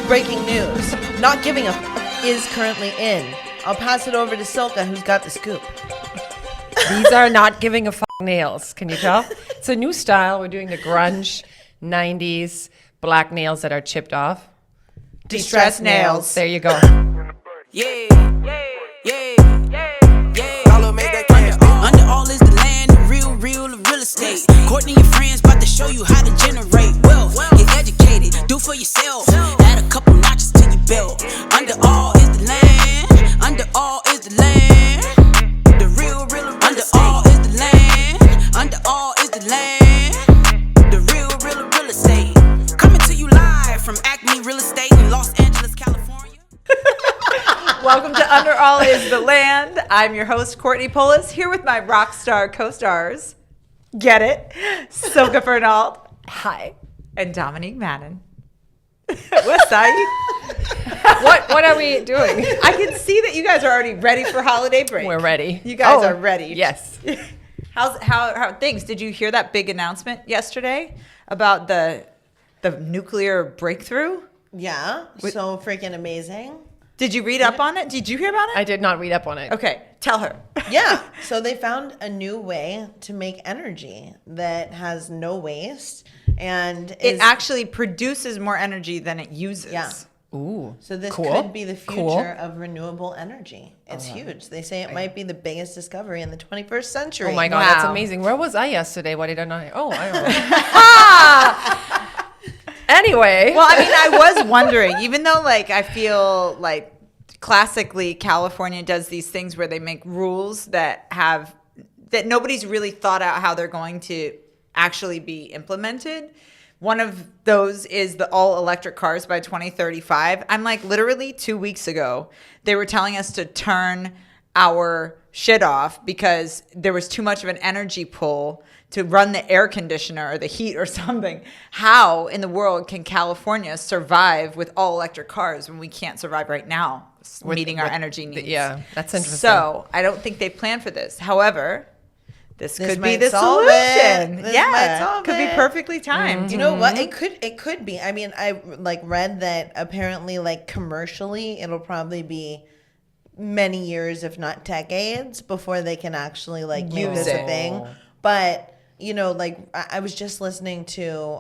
breaking news. Not giving a is currently in. I'll pass it over to Silke, who's got the scoop. These are not giving a nails. Can you tell? It's a new style. We're doing the grunge 90s black nails that are chipped off. Distressed nails. There you go. Yeah. Under all is the land, the real estate. Courtney and friends about to show you how to generate wealth. Get educated, do for yourself. Add a couple notches to your belt. Under all is the land. Under all is the land. The real under all is the land. Under all is the land. The real estate. Coming to you live from ACME Real Estate in Los Angeles, California. Welcome to Under All is the Land. I'm your host, Courtney Poulos, here with my rock star co-stars. Get it? Silke Fernald. Hi. And Dominique Madden. What's that? What are we doing? I can see that you guys are already ready for holiday break. We're ready. You guys are ready. Yes. How things? Did you hear that big announcement yesterday about the nuclear breakthrough? Yeah, so freaking amazing. Did you read up on it? Did you hear about it? I did not read up on it. Okay, tell her. Yeah, so they found a new way to make energy that has no waste and It actually produces more energy than it uses. Yeah. Ooh. So this cool. could be the future Cool. of renewable energy. It's huge. They say it might be the biggest discovery in the 21st century. Oh my God, Wow. that's amazing. Where was I yesterday? Why did I not? Oh, I don't know. Anyway. Well, I mean, I was wondering, even though like I feel like classically California does these things where they make rules that nobody's really thought out how they're going to actually be implemented. One of those is the all electric cars by 2035. I'm like, literally 2 weeks ago, they were telling us to turn our shit off because there was too much of an energy pull to run the air conditioner or the heat or something. How in the world can California survive with all electric cars when we can't survive right now meeting our energy needs? Yeah, that's interesting. So I don't think they planned for this. However, this could be might the solve solution. it. This might solve could be it. perfectly timed. You know what? It could be. I mean, I like read that apparently like commercially it'll probably be many years, if not decades, before they can actually like make Use this it. a thing. But you know, like I was just listening to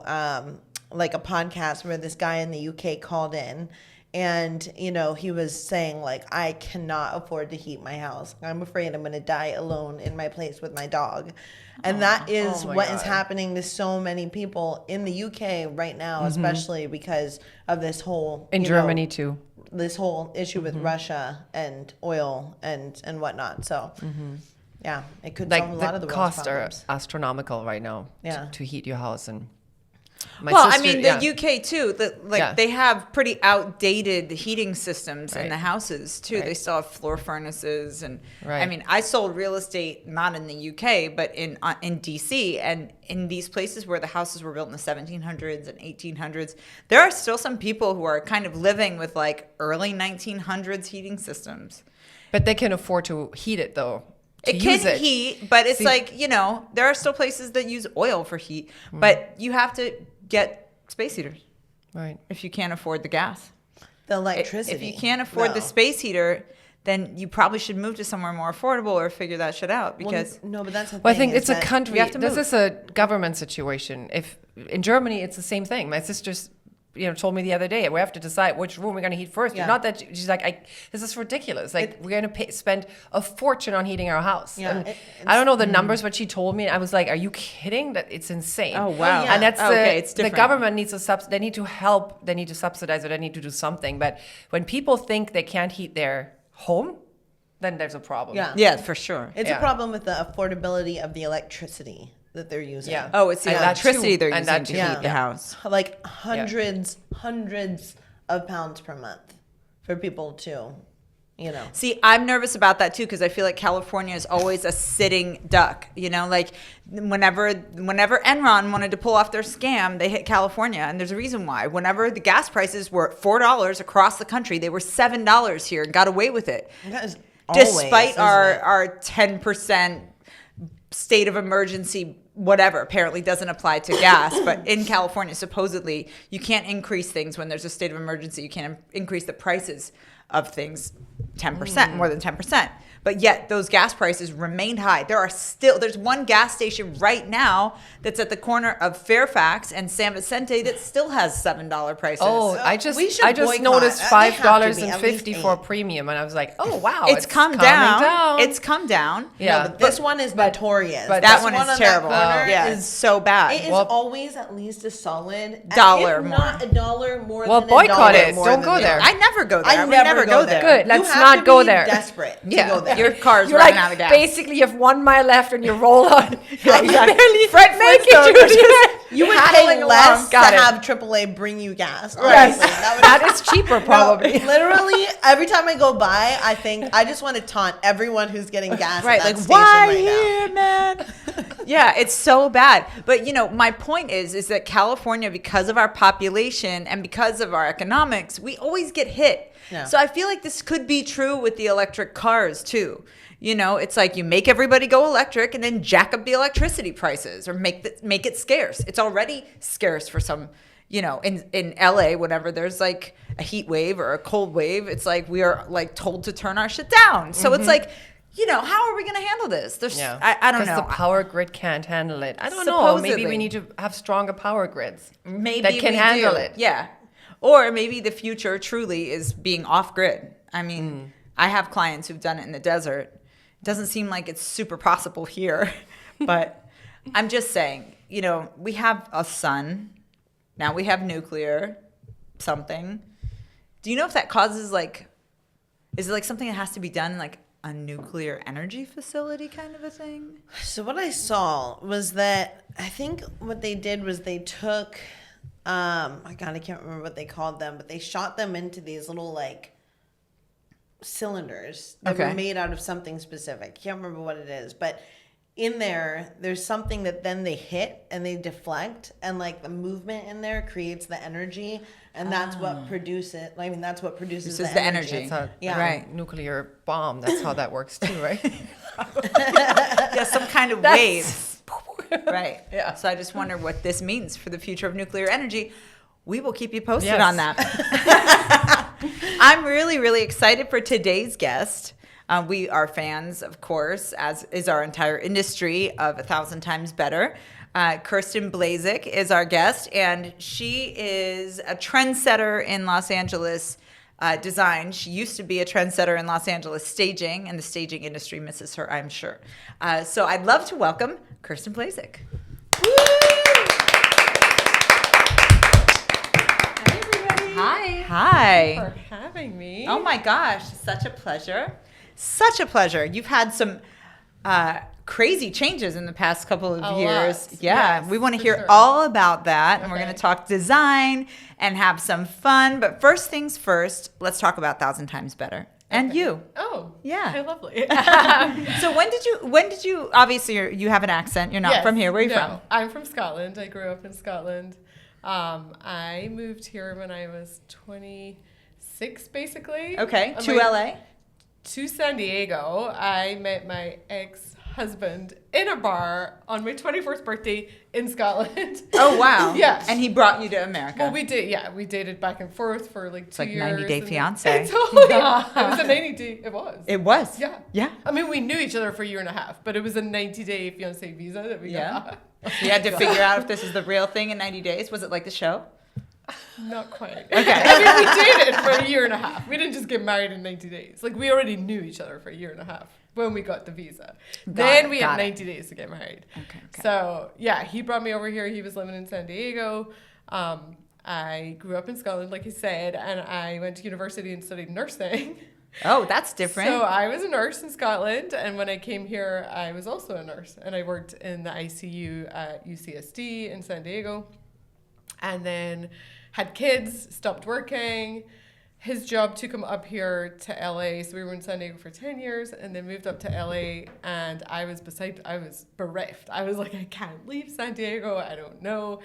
like a podcast where this guy in the UK called in. And, you know, he was saying, like, I cannot afford to heat my house. I'm afraid I'm going to die alone in my place with my dog. And that is my what God. is happening to so many people in the UK right now, especially because of this whole... in you know, Germany too. this whole issue with Russia and oil and whatnot. So, yeah, it could solve a lot of the world's costs problems. are astronomical right now Yeah. to heat your house. And Well, sister- I mean, the UK too. Yeah. They have pretty outdated heating systems in Right. the houses too. Right. They still have floor furnaces, and Right. I mean, I sold real estate not in the UK, but in DC, and in these places where the houses were built in the 1700s and 1800s, there are still some people who are kind of living with like early 1900s heating systems. But they can afford to heat it though. to It use can heat, but it's See- like, you know, there are still places that use oil for heat, but you have to get space heaters Right. if you can't afford the gas. The electricity. If you can't afford the No. space heater, then you probably should move to somewhere more affordable or figure that shit out Well, because no, but that's the thing. Well, I think is it's a that- country. you have to This move. is a government situation. If in Germany, it's the same thing. My sister's, told me the other day we have to decide which room we're going to heat first. Yeah. Not that she's like, this is ridiculous. Like we're going to spend a fortune on heating our house. Yeah, And it's- I don't know the numbers, but she told me. I was like, are you kidding? That it's insane. Oh, wow. yeah. And that's Okay, it's the different. government needs to they need to help. They need to subsidize it. They need to do something. But when people think they can't heat their home, then there's a problem. Yeah. yeah, for sure. It's Yeah. a problem with the affordability of the electricity that they're using. Yeah. Oh, it's the And that electricity too. they're And using that to too. heat Yeah. the house. Like hundreds of pounds per month for people to, See, I'm nervous about that too because I feel like California is always a sitting duck. You know, like whenever Enron wanted to pull off their scam, they hit California, and there's a reason why. Whenever the gas prices were $4 across the country, they were $7 here and got away with it, That is always, despite isn't it? our 10% state of emergency whatever apparently doesn't apply to gas, but in California, supposedly you can't increase things when there's a state of emergency. You can't increase the prices of things 10%, more than 10%. But yet those gas prices remained high. There's one gas station right now that's at the corner of Fairfax and San Vicente that still has $7 prices. Oh, I just boycott. noticed They have to be at $5.50 least for $8. premium, and I was like, oh wow, it's come calming down. It's come down. Yeah, No, but this one is notorious. but That This one is on terrible. That corner Yeah, is it's so bad. It is Well- always at least a solid Dollar if more. not $1 more. Well, than boycott $1 it. more Don't than go the there. other. I never go there. I We never go there. Good. You Let's have not to go be there. Desperate to Yeah. go there. Your car's You're running like, out of gas. basically, you have 1 mile left and you roll on. Yeah, exactly. barely Fred make Flintstone it was to You would paddling pay along. less to Got it. have AAA bring you gas. Yes, honestly. that is cheaper probably. No, literally, every time I go by, I think I just want to taunt everyone who's getting gas. Right, at that like, station why right now. here, man? Yeah, it's so bad. But, my point is that California, because of our population and because of our economics, we always get hit. Yeah. So I feel like this could be true with the electric cars, too. It's like you make everybody go electric and then jack up the electricity prices or make it scarce. It's already scarce for some, in LA, whenever there's like a heat wave or a cold wave, it's like we are like told to turn our shit down. So it's like, how are we going to handle this? There's, I don't know. Because the power grid can't handle it. I don't know. Maybe Supposedly. we need to have stronger power grids Maybe that can we handle do. it. Yeah. Or maybe the future truly is being off grid. I mean, I have clients who've done it in the desert. It doesn't seem like it's super possible here, but I'm just saying, we have a sun. Now we have nuclear something. Do you know if that causes is it like something that has to be done in like a nuclear energy facility kind of a thing? So what I saw was that I think what they did was they took, I can't remember what they called them, but they shot them into these little like cylinders that were made out of something specific. Can't remember what it is, but in there's something that then they hit and they deflect, and like the movement in there creates the energy, and that's what produces. I mean, that's what produces This is the the energy. That's how, Yeah. Right. Nuclear bomb. That's how that works too, right? Yeah, some kind of wave. Right. Yeah. So I just wonder what this means for the future of nuclear energy. We will keep you posted Yes. on that. I'm really, really excited for today's guest. We are fans, of course, as is our entire industry of 1,000 Times Better. Kirsten Blazek is our guest, and she is a trendsetter in Los Angeles design. She used to be a trendsetter in Los Angeles staging, and the staging industry misses her, I'm sure. So I'd love to welcome Kirsten Blazek. Hi. Hi. For having me. Oh my gosh, such a pleasure. Such a pleasure. You've had some crazy changes in the past couple of A years. lot. Yeah, Yes, we want to for hear sure. all about that. And we're Okay. going to talk design and have some fun. But first things first, let's talk about 1,000 Times Better. And you. Oh. Yeah. Okay, lovely. So when did you, obviously you have an accent. You're not Yes. from here. Where are you No, from? I'm from Scotland. I grew up in Scotland. I moved here when I was 26, basically. Okay, And to my- LA. To San Diego. I met my ex-husband in a bar on my 21st birthday in Scotland. Oh, wow. Yeah. And he brought you to America. Well, we dated back and forth for like 2 like years. 90 Day and- Fiancé. Totally. It was a 90 day. It was. It was. Yeah. Yeah. I mean, we knew each other for a year and a half, but it was a 90-day fiancé visa that we Yeah. got. You had to figure out if this is the real thing in 90 days. Was it like the show? Not quite. Okay. I mean, we dated for a year and a half. We didn't just get married in 90 days. Like, we already knew each other for a year and a half when we got the visa. Then we had 90 days to get married. Okay. So, yeah, he brought me over here. He was living in San Diego. I grew up in Scotland, like he said, and I went to university and studied nursing. Oh, that's different. So I was a nurse in Scotland, and when I came here, I was also a nurse, and I worked in the ICU at UCSD in San Diego, and then had kids, stopped working. His job took him up here to LA, so we were in San Diego for 10 years, and then moved up to LA, and I was bereft. I was like, I can't leave San Diego, I don't know.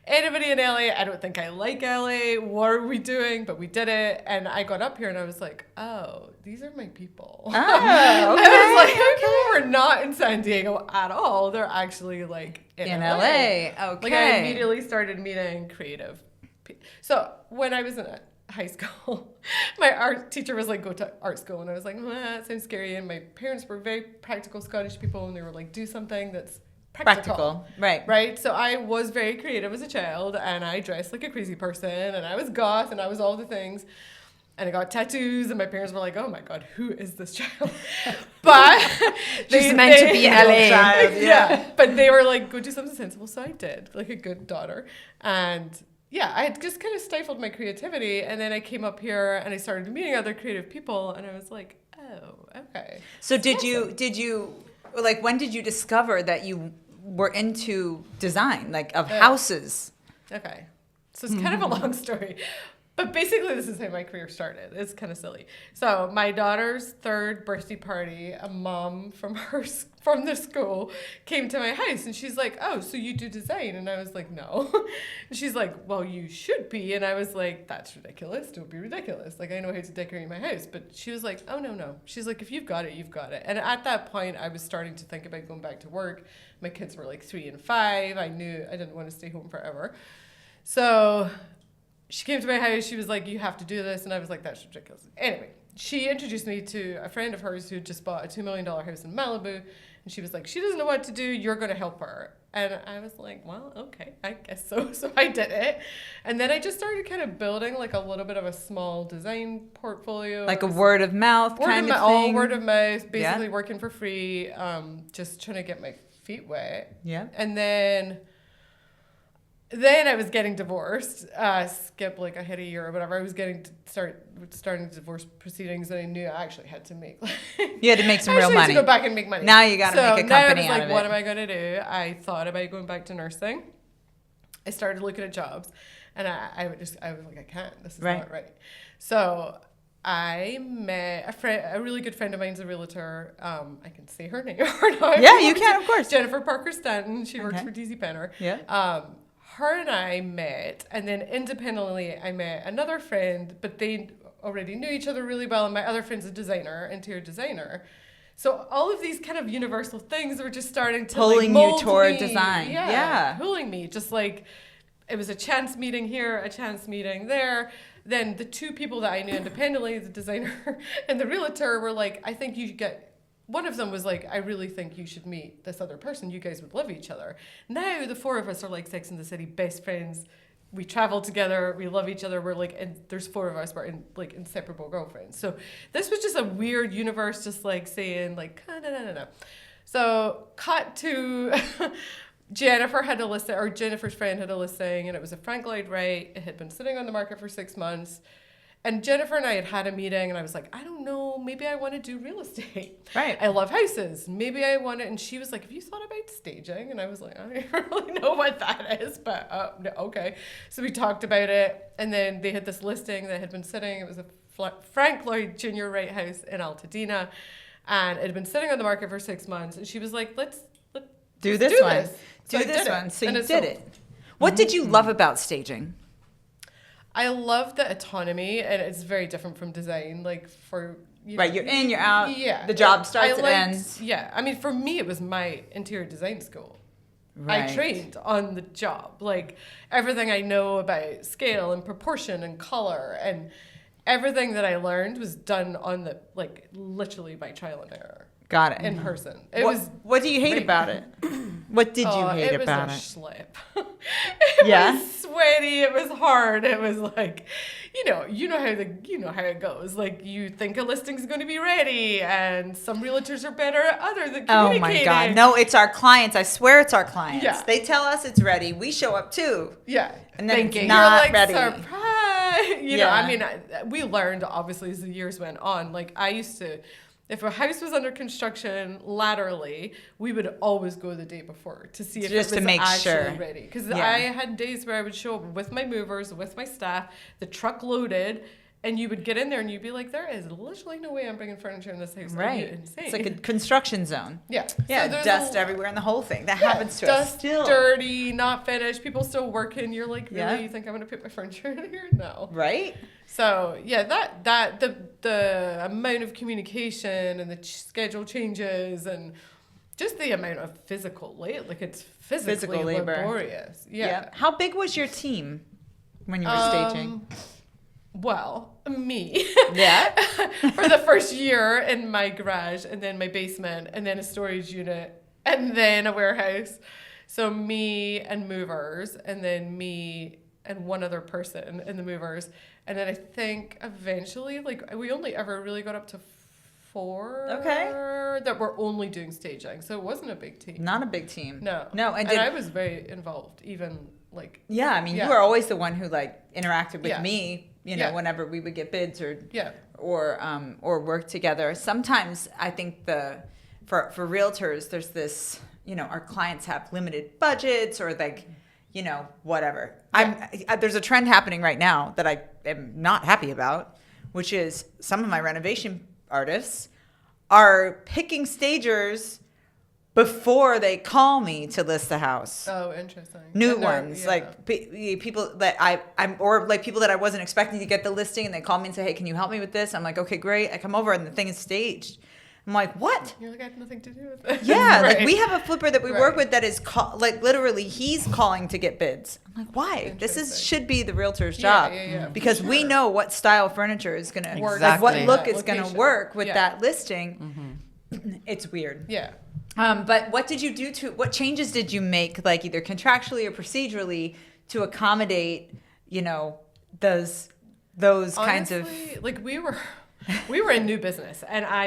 anybody in LA. I don't think I like LA. What are we doing? But we did it. And I got up here and I was like, oh, these are my people. Oh, okay. I was like, okay, we're not in San Diego at all. They're actually like in LA. Okay. Like I immediately started meeting creative people. So when I was in high school, my art teacher was like, go to art school. And I was like, that sounds scary. And my parents were very practical Scottish people. And they were like, do something that's practical. Right. So I was very creative as a child. And I dressed like a crazy person. And I was goth. And I was all the things. And I got tattoos. And my parents were like, oh my God, who is this child? But she's meant to be LA. Child, yeah. But they were like, go do something sensible. So I did, like a good daughter. And yeah, I had just kind of stifled my creativity, and then I came up here and I started meeting other creative people, and I was like, oh, okay. So did you like, when did you discover that you were into design, like of houses? Okay. So it's kind of a long story. But basically, this is how my career started. It's kind of silly. So my daughter's third birthday party, a mom from the school came to my house, and she's like, oh, so you do design? And I was like, no. And she's like, well, you should be. And I was like, that's ridiculous. Don't be ridiculous. Like, I know how to decorate my house. But she was like, oh, no. She's like, if you've got it, you've got it. And at that point, I was starting to think about going back to work. My kids were like 3 and 5. I knew I didn't want to stay home forever. So she came to my house. She was like, you have to do this. And I was like, that's ridiculous. Anyway, she introduced me to a friend of hers who just bought a $2 million house in Malibu. And she was like, she doesn't know what to do. You're going to help her. And I was like, well, okay, I guess so. So I did it. And then I just started kind of building like a little bit of a small design portfolio. Like a word of mouth kind of thing? All word of mouth, basically working for free, just trying to get my feet wet. Yeah. And then I was getting divorced. Skip like I had a year or whatever. I was starting divorce proceedings, and I knew I actually had to make. You had to make some real money. I had to go back and make money. Now you got to make a company out of it. Now I was like, what am I going to do? I thought about going back to nursing. I started looking at jobs, and I was like, I can't. This is not right. So I met a really good friend of mine's a realtor. I can say her name or not. Yeah, you can, of course. Jennifer Parker Stanton. She works for DZ Penner. Yeah. Her and I met, and then independently I met another friend, but they already knew each other really well, and my other friend's a designer, interior designer. So all of these kind of universal things were just starting to pulling like, mold you toward me. design. Yeah, pulling me. Just like it was a chance meeting here, a chance meeting there. Then the two people that I knew independently, the designer and the realtor, were like, I think you should get. One of them was like, I really think you should meet this other person. You guys would love each other. Now the four of us are like Sex and the City best friends. We travel together. We love each other. We're like, and there's 4 of us. We're like inseparable girlfriends. So this was just a weird universe, just like saying like, no. So cut to Jennifer had a listing, or Jennifer's friend had a listing, and it was a Frank Lloyd Wright. It had been sitting on the market for 6 months. And Jennifer and I had a meeting, and I was like, I don't know, maybe I want to do real estate. Right. I love houses. Maybe I want to. And she was like, have you thought about staging? And I was like, I don't really know what that is, but no, okay. So we talked about it, and then they had this listing that had been sitting. It was a Frank Lloyd Jr. Wright house in Altadena, and it had been sitting on the market for 6 months. And she was like, let's do this one. So do this one. So you did it. What What did you love about staging? I love the autonomy, and it's very different from design. Like for right, you're in, you're out. Yeah, the job starts, it ends. Yeah, I mean, for me, it was my interior design school. Right. I trained on the job, like everything I know about scale and proportion and color, and everything that I learned was done on the like literally by trial and error. Got it. In person. What do you hate about it? What did you hate about it? It was a schlep. It was sweaty. It was hard. It was like, you know how it goes. Like you think a listing's going to be ready, and some realtors are better at other than communicating. Oh my God! No, it's our clients. I swear it's our clients. Yeah. They tell us it's ready. We show up too. Yeah. And then thinking it's not you're like, ready. Surprise. You know, I mean, we learned obviously as the years went on. Like I used to. If a house was under construction laterally, we would always go the day before to see if just it was to make actually ready. Because Yeah. I had days where I would show up with my movers, with my staff, the truck loaded, And you would get in there and you'd be like, there is literally no way I'm bringing furniture in this house. Are you insane? It's like a construction zone. Yeah. Yeah, So dust everywhere in the whole thing. That happens to us dust, still. dirty, not finished, people still working. You're like, really? Yeah. You think I'm going to put my furniture in here? No. Right? So, yeah, the amount of communication and the schedule changes and just the amount of physical labor, like it's physically laborious. Yeah. How big was your team when you were staging? Well, me. Yeah. For the first year in my garage and then my basement and then a storage unit and then a warehouse. So me and movers and then me and one other person in the movers. And then I think eventually, like, we only ever really got up to 4 that were only doing staging. So it wasn't a big team. Not a big team. No. And I was very involved, even like... Yeah, I mean, you were always the one who, like, interacted with me, you know, Yeah. whenever we would get bids or Yeah. or work together. Sometimes I think for realtors, there's this, you know, our clients have limited budgets or like, you know, whatever. Yeah. There's a trend happening right now that I am not happy about, which is some of my renovation artists are picking stagers before they call me to list the house. Oh, interesting. New And they're- ones, yeah. like people that I'm or like people that I wasn't expecting to get the listing, and they call me and say, "Hey, can you help me with this?" I'm like, "Okay, great." I come over and the thing is staged. I'm like, "What?" You're like, I have nothing to do with it. Yeah, Right. like we have a flipper that we work Right. with that is like literally he's calling to get bids. I'm like, why? This should be the realtor's job Yeah, because we know what style furniture is gonna Work. like what Exactly. look is Location. gonna work with Yeah. that listing. It's weird. Yeah. But what did you do what changes did you make, like either contractually or procedurally, to accommodate, you know, those kinds of... Honestly, like we were in new business and I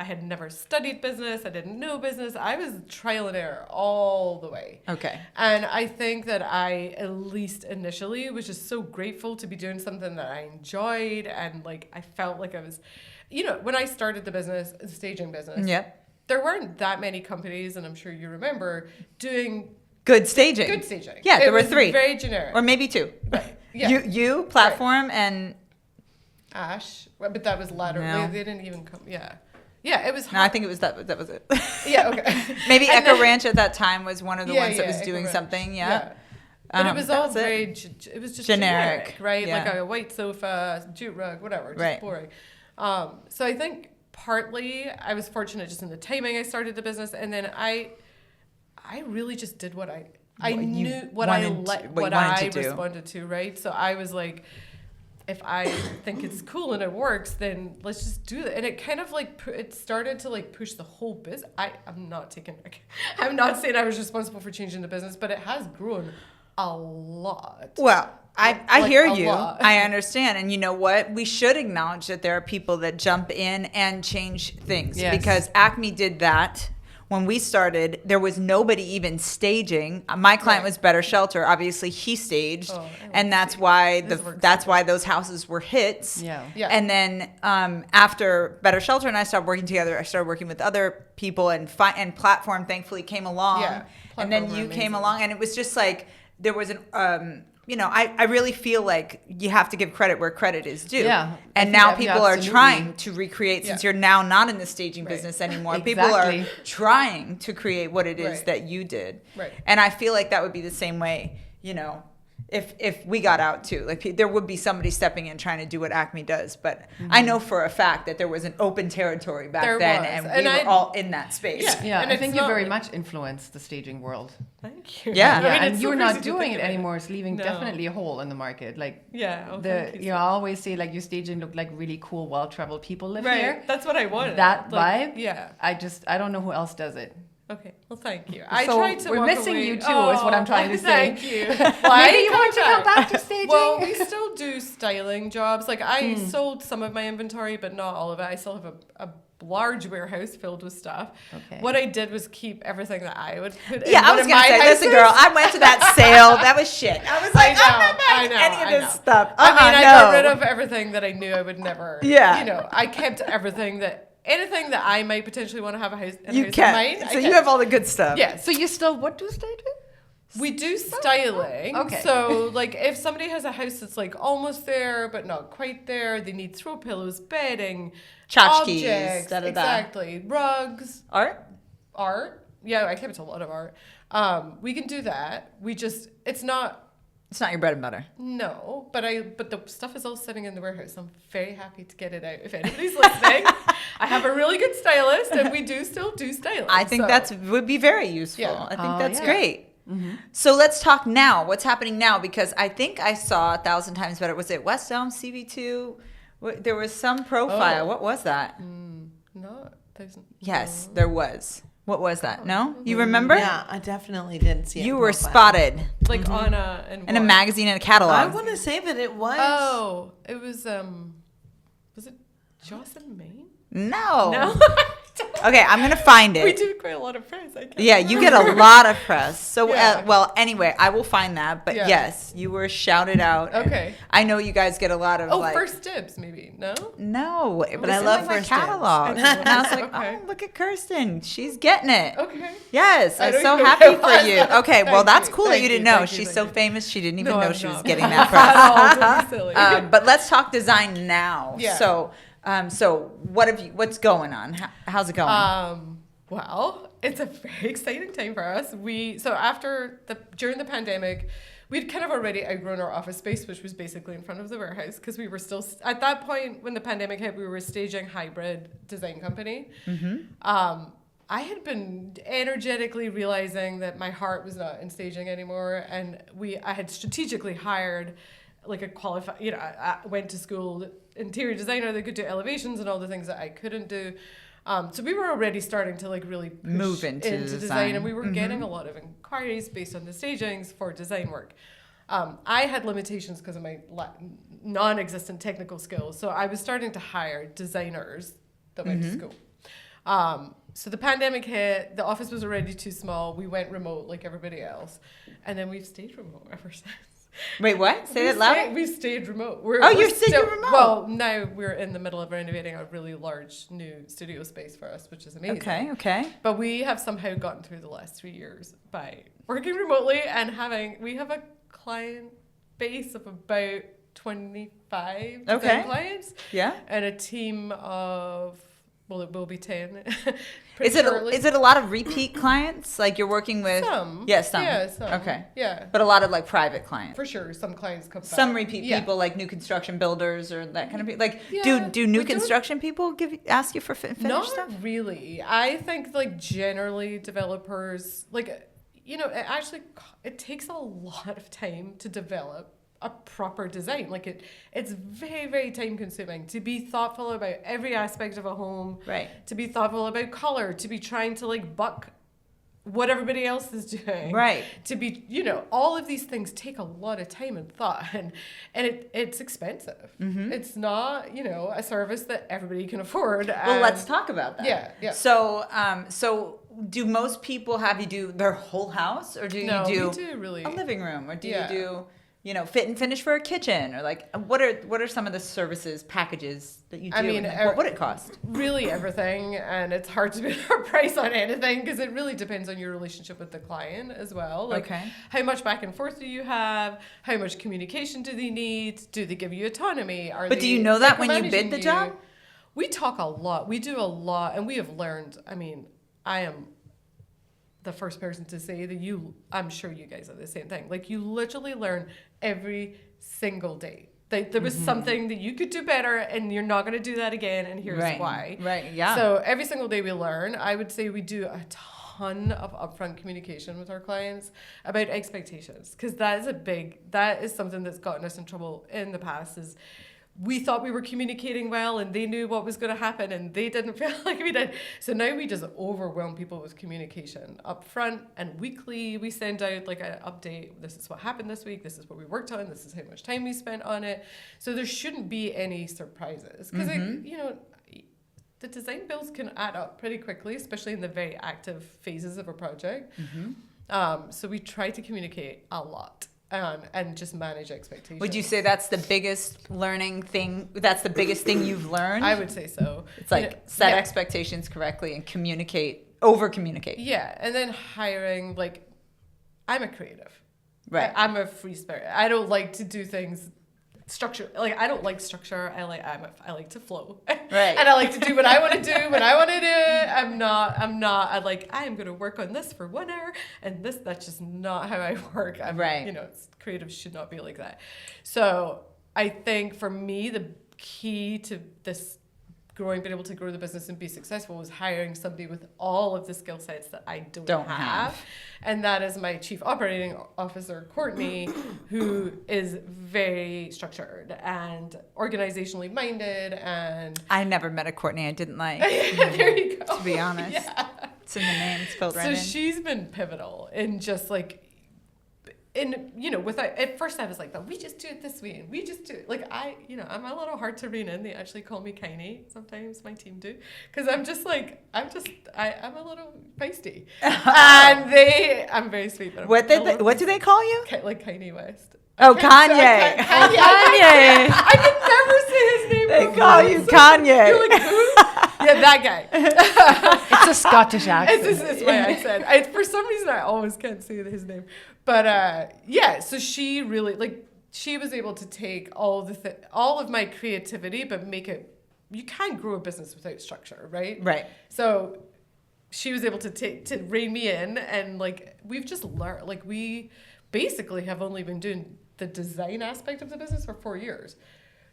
had never studied business. I didn't know business. I was trial and error all the way. Okay. And I think that I, at least initially, was just so grateful to be doing something that I enjoyed. And like, I felt like I was, you know, when I started the business, the staging business, Yep. there weren't that many companies, and I'm sure you remember, doing Good staging. good staging. Yeah, there It were was 3. very generic. Or maybe 2. Yeah. You platform, and Ash, but that was latter. No. They didn't even come. Yeah, it was. no, I think it was that was it. Yeah, okay. Maybe And Echo then- Ranch at that time was one of the ones that was Echo doing Ranch. something. Yeah. But it was that all was it. very. It was just Generic, generic, right? yeah. Like a white sofa, jute rug, whatever. Just Right. boring. So I think partly I was fortunate just in the timing I started the business, and then I really just did what I knew what I responded to, right? So I was like, if I think it's cool and it works, then let's just do it. And it kind of like it started to like push the whole business. I'm not saying I was responsible for changing the business, but it has grown a lot. Well, I Like, hear a you. lot. I understand. And you know what? We should acknowledge that there are people that jump in and change things. Yes. Because ACME did that. When we started, there was nobody even staging. My client Right. was Better Shelter. Obviously, he staged, Oh, I and love that's staging. why This works that's so why those houses were hits. Yeah. Yeah. And then after Better Shelter and I started working together, I started working with other people, and Platform thankfully came along. Yeah, And then Platform you were came amazing. along, and it was just like there was an. You know, I really feel like you have to give credit where credit is due. Yeah, I And think now that- people are absolutely. trying to recreate, since Yeah. you're now not in the staging Right. business anymore. People are Exactly. trying to create what it is Right. that you did. Right. And I feel like that would be the same way, you know, if we got out too. Like there would be somebody stepping in trying to do what ACME does. But I know for a fact that there was an open territory back There then, was. and And we were all in that space. Yeah. Yeah, And I it's think you not very like- much influenced the staging world. Thank you. Yeah. Yeah, I mean, and it's you're so not crazy to doing think it about anymore. It's leaving No. definitely a hole in the market. Like Yeah. Oh, the thank you. you know, I always say like your staging look like really cool, well-traveled people live Right. here. That's what I wanted. That Like, vibe. Yeah. I don't know who else does it. Okay. Well, thank you. I So tried to we're walk missing away. you too, is what I'm trying to say. Thank you. Maybe you want to come back to staging. Well, we still do styling jobs. Like I Hmm. sold some of my inventory, but not all of it. I still have a large warehouse filled with stuff. Okay. What I did was keep everything that I would put in Yeah, I one was of gonna my say, listen, houses. girl, I went to that sale. That was shit. I was like, I'm not buying any of this stuff. I mean, I no. got rid of everything that I knew I would never. Yeah. You know, I kept anything that I might potentially want to have a house. You of kept. mine, I So you kept. have all the good stuff. Yes. So you still what do staging? We do styling. Okay. So, like, if somebody has a house that's, like, almost there, but not quite there, they need throw pillows, bedding, Tchotchkes, objects, da-da-da. exactly, rugs, Art? Yeah, I kept a lot of art. We can do that. It's not your bread and butter. No, but the stuff is all sitting in the warehouse. I'm very happy to get it out. If anybody's listening, I have a really good stylist, and we do still do styling. I think would be very useful. Yeah. I think that's yeah. great. So let's talk now. What's happening now? Because I think I saw 1,000 Times Better. Was it West Elm, CV2? There was some profile. What was that? No, there's Yes, there was. What was that? No? You remember? Yeah, I definitely didn't see it. You in were profile. spotted like on in a magazine and a catalog. I want to say that it was. Oh, it was it Jocelyn Maine? No. No. Okay, I'm going to find it. We do quite a lot of press. I can't Yeah, you get a lot of press. So, Yeah. well, anyway, I will find that. But Yeah. yes, you were shouted out. Okay. I know you guys get a lot of First dibs, maybe. No? No, but I it's love in my First Dibs. catalog. And I was like, Okay. oh, look at Kirsten. She's getting it. Okay. Yes, I I'm don't so even happy know for why you. that- Okay, well, Thank that's you, cool that thank you didn't you, know. thank you, She's thank so you. famous, she didn't even No, know I'm she was not. getting that press. At all. Don't be silly. But let's talk design now. Yeah. So what's going on? How's it going? Well, it's a very exciting time for us. During the pandemic, we'd kind of already outgrown our office space, which was basically in front of the warehouse, because we were still at that point when the pandemic hit. We were a staging hybrid design company. I had been energetically realizing that my heart was not in staging anymore, and I had strategically hired like a qualified, I went to school interior designer that could do elevations and all the things that I couldn't do. So we were already starting to like really push Move into design. and we were getting a lot of inquiries based on the stagings for design work. I had limitations because of my non-existent technical skills, so I was starting to hire designers that went to school. So the pandemic hit, the office was already too small, we went remote like everybody else, and then we've stayed remote ever since. Wait, what? Say that louder. We've stayed remote. You're staying remote? Well, now we're in the middle of renovating a really large new studio space for us, which is amazing. Okay. But we have somehow gotten through the last 3 years by working remotely and we have a client base of about 25 design clients. Yeah. And a team of, well, it will be 10. Is it a lot of repeat clients? Like you're working with Some. Yeah, some. Yeah, some. Okay. Yeah. But a lot of like private clients. For sure, some clients come back. Some repeat Yeah. people, like new construction builders or that kind of people. Like, Yeah, do new we don't- construction people ask you for finished Not stuff? really. I think like generally developers it takes a lot of time to develop a proper design. Like it's very, very time consuming to be thoughtful about every aspect of a home. Right. To be thoughtful about color, to be trying to like buck what everybody else is doing. Right. To be, all of these things take a lot of time and thought, and it's expensive. It's not, a service that everybody can afford. Well, let's talk about that. Yeah. So do most people have you do their whole house, or do No, you do, we do really a living room, or do Yeah. you do fit and finish for a kitchen, or like what are some of the services packages that you do? I mean, and what would it cost? Really everything, and it's hard to put a price on anything because it really depends on your relationship with the client as well. Like, Okay. how much back and forth do you have? How much communication do they need? Do they give you autonomy? But do you know that when you bid micromanaging the you? job? We talk a lot. We do a lot, and we have learned. I mean, I am the first person to say that I'm sure you guys are the same thing. Like, you literally learn every single day. Like, there was something that you could do better, and you're not going to do that again, and here's why. Right, yeah. So every single day we learn. I would say we do a ton of upfront communication with our clients about expectations, because that is something that's gotten us in trouble in the past. Is we thought we were communicating well, and they knew what was going to happen, and they didn't feel like we did. So now we just overwhelm people with communication up front, and weekly we send out like an update. This is what happened this week. This is what we worked on. This is how much time we spent on it. So there shouldn't be any surprises, because the design bills can add up pretty quickly, especially in the very active phases of a project. So we try to communicate a lot. And just manage expectations. Would you say that's the biggest learning thing? That's the biggest thing you've learned? I would say so. It's like set expectations correctly and over communicate. Yeah, and then hiring, like, I'm a creative. Right. I'm a free spirit. I don't like to do things structure. Like, I don't like structure. I like to flow. Right. And I like to do what I want to do when I want to do it. I am going to work on this for 1 hour and that's just not how I work. Right. You know, creative should not be like that. So I think for me, the key to this being able to grow the business and be successful was hiring somebody with all of the skill sets that I don't have. And that is my chief operating officer, Courtney, who is very structured and organizationally minded. And I never met a Courtney I didn't like. there you go. To be honest. Yeah. It's in the name, spelled right in. So she's been pivotal in just like, at first I was like, we just do it this way and we just do it. Like I'm a little hard to rein in. They actually call me Kiney. Sometimes my team do. Cause I'm a little feisty. And I'm very sweet. But What do they call you? Like Kanye West. Oh, Kanye. Kanye. I can never say his name. They call you Kanye. You're like, who? Yeah, that guy. It's a Scottish accent. It's my accent. For some reason, I always can't say his name. But so she really she was able to take all of my creativity, but make it. You can't grow a business without structure, right? Right. So she was able to rein me in, and we've just learned. We basically have only been doing the design aspect of the business for 4 years.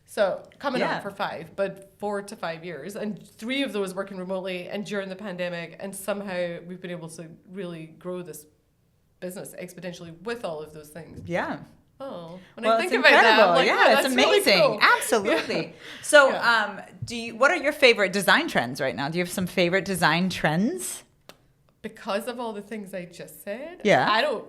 So coming on for 5, but 4 to 5 years, and 3 of those working remotely and during the pandemic, and somehow we've been able to really grow this business exponentially with all of those things. Yeah. Oh, when Well, I think it's about incredible. that, I'm like, yeah, it's that's amazing. really cool. Absolutely. Yeah. So, what are your favorite design trends right now? Do you have some favorite design trends? Because of all the things I just said, Yeah. I don't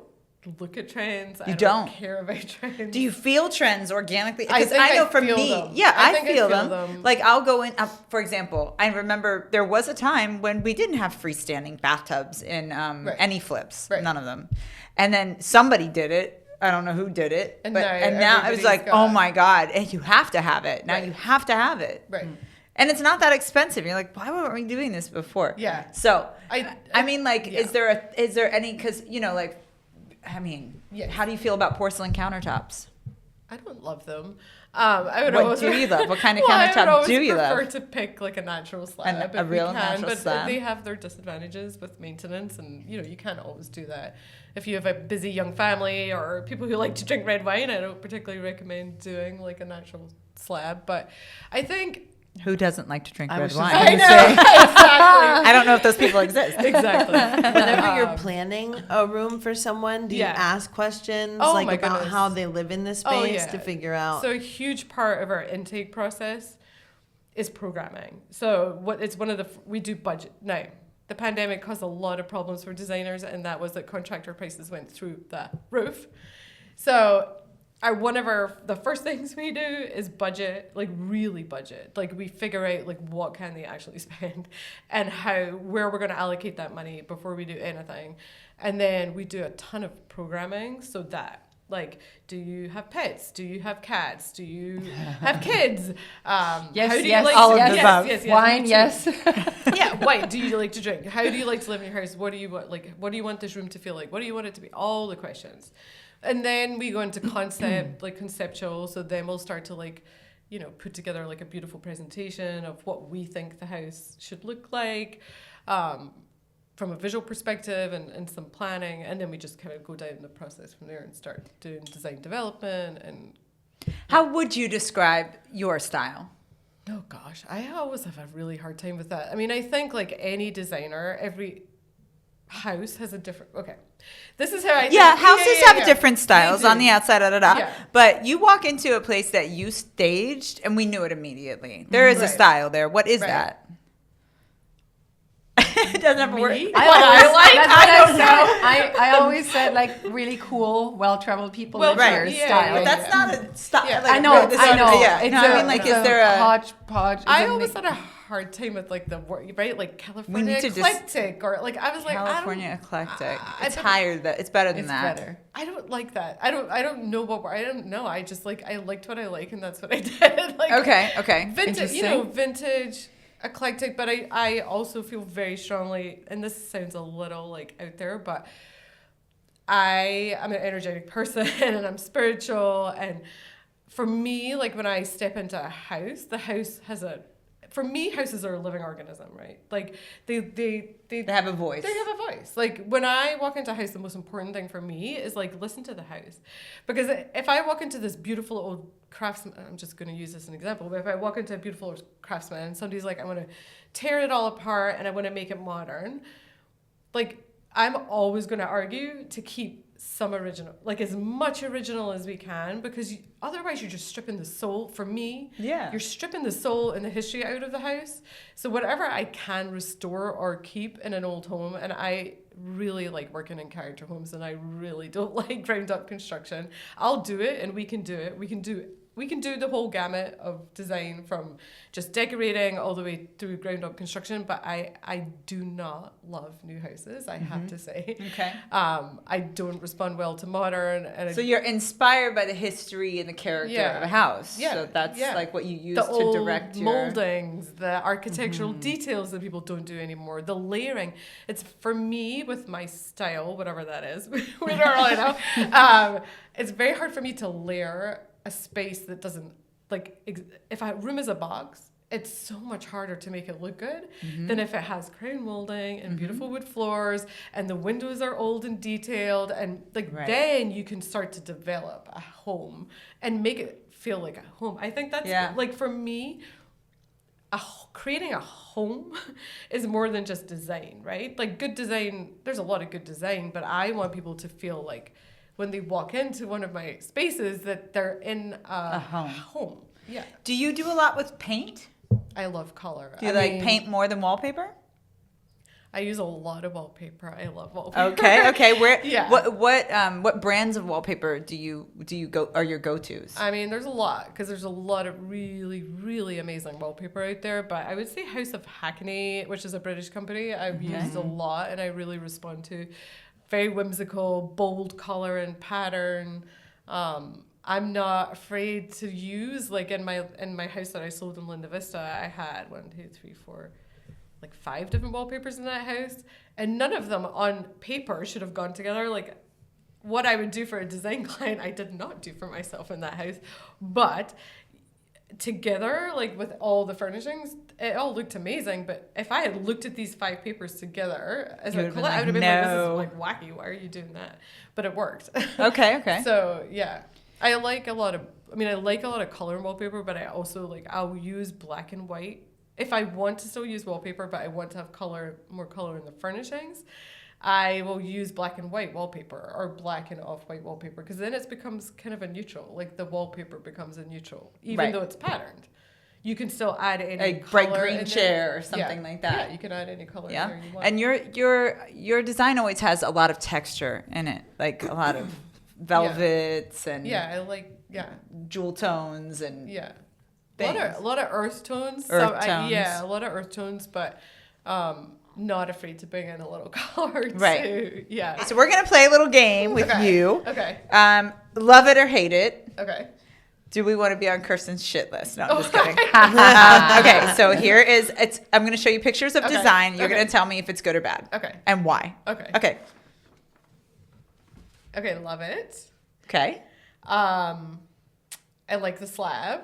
look at trends. You I don't care about trends. Do you feel trends organically? I Because think I know I for feel me, them. yeah, I I think I feel feel them. them. Like I'll go in, for example, I remember there was a time when we didn't have freestanding bathtubs in any flips, none of them. And then somebody did it. I don't know who did it. And but now it was like, oh my God, and you have to have it. Now you have to have it. Right. And it's not that expensive. You're like, why weren't we doing this before? Yeah. So, I mean, yeah. is there any, because, how do you feel about porcelain countertops? I don't love them. I would What always, do you love? What kind of I would countertop always do you prefer love? to pick a natural slab. A if we real can, natural but slab? they have their disadvantages with maintenance, and you can't always do that. If you have a busy young family or people who like to drink red wine, I don't particularly recommend doing a natural slab. But I think Who doesn't like to drink red was just wine? I know exactly. I don't know if those people exist. Exactly. Whenever you're planning a room for someone, do you ask questions Oh, my about goodness. how they live in this space Oh, yeah. to figure out? So a huge part of our intake process is programming. So we do budget. Now, the pandemic caused a lot of problems for designers, and that was that contractor prices went through the roof. So one of the first things we do is budget, really budget. We figure out what can they actually spend and where we're going to allocate that money before we do anything. And then we do a ton of programming so that do you have pets? Do you have cats? Do you have kids? Yes, how do you yes, like all to, of the above. Yes, Wine, me too. yes. Yeah, wine. Do you like to drink? How do you like to live in your house? What do you want? What do you want this room to feel like? What do you want it to be? All the questions. And then we go into conceptual. So then we'll start to put together a beautiful presentation of what we think the house should look like, from a visual perspective and some planning. And then we just kind of go down the process from there and start doing design development. And How would you describe your style? oh gosh, I always have a really hard time with that. I mean, I think any designer, every house has a different. Okay, this is how I. Yeah, think. houses have different styles They on do. the outside, Yeah. But you walk into a place that you staged, and we knew it immediately. There is a Right. style there. What is Right. that? It doesn't have a word. Me? I always said really cool, well-traveled people Well, live right, here yeah, style. yeah, But that's not a style. Yeah. I know. Yeah. It's No, I mean, is there a? hodgepodge? I always had a hard time with the word, right? California We need to eclectic, or I was like, California I don't, eclectic. I It's don't- higher. It's better than It's that. better. I don't like that. I don't know what word. I don't know. I just I liked what I like, and that's what I did. Okay. Vintage, Interesting. vintage, eclectic. But I also feel very strongly, and this sounds a little out there, but I am an energetic person and I'm spiritual. And for me, like when I step into a house, the house has for me, houses are a living organism, right? Like they have a voice. They have a voice. Like when I walk into a house, the most important thing for me is like listen to the house, because if I walk into this beautiful old craftsman, I'm just going to use this as an example, but if I walk into a beautiful old craftsman and somebody's like, I want to tear it all apart and I want to make it modern, like I'm always going to argue to keep some original, like as much original as we can, because otherwise you're just stripping the soul. For me, you're stripping the soul and the history out of the house. So whatever I can restore or keep in an old home, and I really like working in character homes and I really don't like ground up construction, I'll do it, and we can do it. We can do the whole gamut of design, from just decorating all the way through ground up construction. But I do not love new houses, I have to say. Okay. I don't respond well to modern. And so you're inspired by the history and the character of a house. Yeah. So that's like what you use the to direct old your moldings, the architectural details that people don't do anymore, the layering. It's for me with my style, whatever that is. We don't really know. It's very hard for me to layer a space that doesn't, like, if a room is a box, it's so much harder to make it look good than if it has crown molding and beautiful wood floors and the windows are old and detailed, and like then you can start to develop a home and make it feel like a home. I think that's like, for me, creating a home is more than just design, right? Like good design, there's a lot of good design, but I want people to feel like when they walk into one of my spaces that they're in a home. Yeah. Do you do a lot with paint? I love color. Do you paint more than wallpaper? I use a lot of wallpaper. I love wallpaper. Okay. Where? Yeah. What brands of wallpaper do you go are your go-tos? I mean, there's a lot, because there's a lot of really, really amazing wallpaper out there. But I would say House of Hackney, which is a British company, I've used a lot and I really respond to. Very whimsical, bold color and pattern. I'm not afraid to use, like in my house that I sold in Linda Vista, I had 5 different wallpapers in that house, and none of them on paper should have gone together. Like what I would do for a design client, I did not do for myself in that house, but together, like with all the furnishings, it all looked amazing. But if I had looked at these 5 papers together as a collect, I would have been like, this is like wacky, why are you doing that? But it worked. Okay. So yeah, I like a lot of color in wallpaper, but I also I'll use black and white if I want to still use wallpaper, but I want to have more color in the furnishings. I will use black and white wallpaper or black and off-white wallpaper, because then it becomes kind of a neutral. Like the wallpaper becomes a neutral, even though it's patterned. You can still add any bright green chair or something like that. Yeah, you can add any color there you want. And your design always has a lot of texture in it, like a lot of velvets and jewel tones and a things. lot of earth tones. A lot of earth tones, but not afraid to bring in a little color too. Right. Yeah. So we're gonna play a little game with you. Okay. Love it or hate it. Okay. Do we want to be on Kirsten's shit list? No, I'm just kidding. Okay, so here is I'm going to show you pictures of design. You're going to tell me if it's good or bad. Okay. And why. Okay. Okay, love it. Okay. I like the slab.